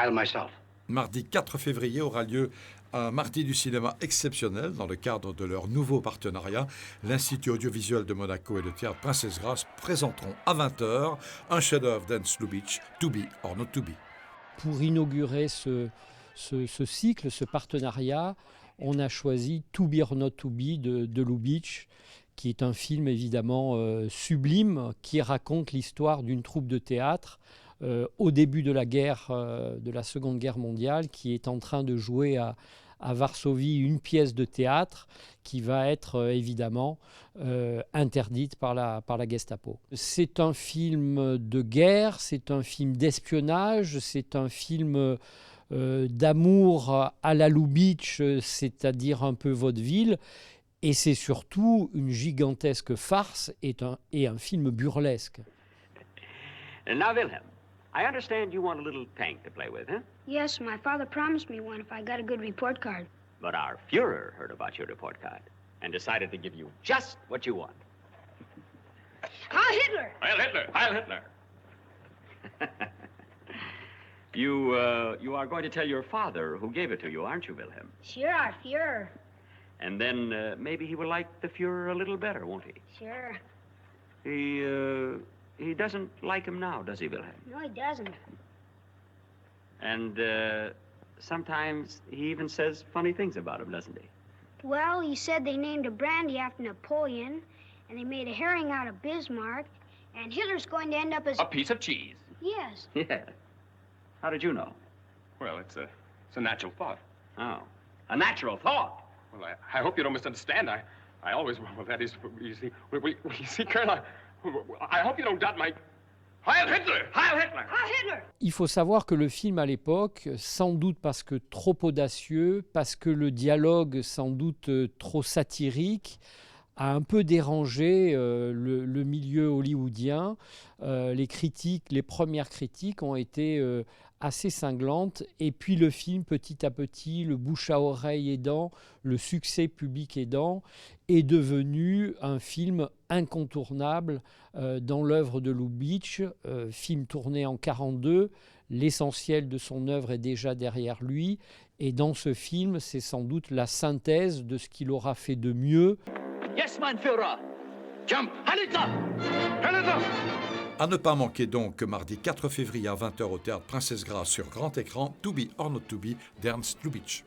I'll myself. Mardi 4 février aura lieu un mardi du cinéma exceptionnel dans le cadre de leur nouveau partenariat. L'Institut audiovisuel de Monaco et le Théâtre Princesse Grace présenteront à 20h un chef-d'œuvre d'Ernst Lubitsch, To Be or Not To Be. Pour inaugurer ce cycle, ce partenariat, on a choisi To Be or Not To Be de Lubitsch, qui est un film évidemment sublime, qui raconte l'histoire d'une troupe de théâtre au début de la guerre, de la Seconde Guerre mondiale, qui est en train de jouer à Varsovie une pièce de théâtre qui va être évidemment interdite par la Gestapo. C'est un film de guerre, c'est un film d'espionnage, c'est un film d'amour à la Lubitsch, c'est-à-dire un peu vaudeville, et c'est surtout une gigantesque farce et un film burlesque. Now, Wilhelm, I understand you want a little tank to play with, huh? Yes, my father promised me one if I got a good report card. But our Fuhrer heard about your report card and decided to give you just what you want. Heil Hitler! Heil Hitler! Heil Hitler! You are going to tell your father who gave it to you, aren't you, Wilhelm? Sure, our Fuhrer. And then maybe he will like the Fuhrer a little better, won't he? Sure. He doesn't like him now, does he, Wilhelm? No, he doesn't. And sometimes he even says funny things about him, doesn't he? Well, he said they named a brandy after Napoleon, and they made a herring out of Bismarck, and Hitler's going to end up as... A piece of cheese. Yes. Yeah. How did you know? Well, it's a natural thought. Oh, a natural thought. Well, I hope you don't misunderstand. I always, well, that is, you see, Colonel, I hope you don't doubt my... Heil Hitler! Heil Hitler! Heil Hitler! Il faut savoir que le film à l'époque, sans doute parce que trop audacieux, parce que le dialogue sans doute trop satirique, a un peu dérangé le milieu hollywoodien. Les premières critiques ont été assez cinglantes. Et puis le film, petit à petit, le bouche à oreille aidant, le succès public aidant, est devenu un film incontournable dans l'œuvre de Lubitsch, film tourné en 1942. L'essentiel de son œuvre est déjà derrière lui. Et dans ce film, c'est sans doute la synthèse de ce qu'il aura fait de mieux. Yes, mein Führer. Jump. Heil Hitler! Heil Hitler! À ne pas manquer donc mardi 4 février à 20h au Théâtre Princesse Grace sur grand écran, To Be or Not To Be d'Ernst Lubitsch.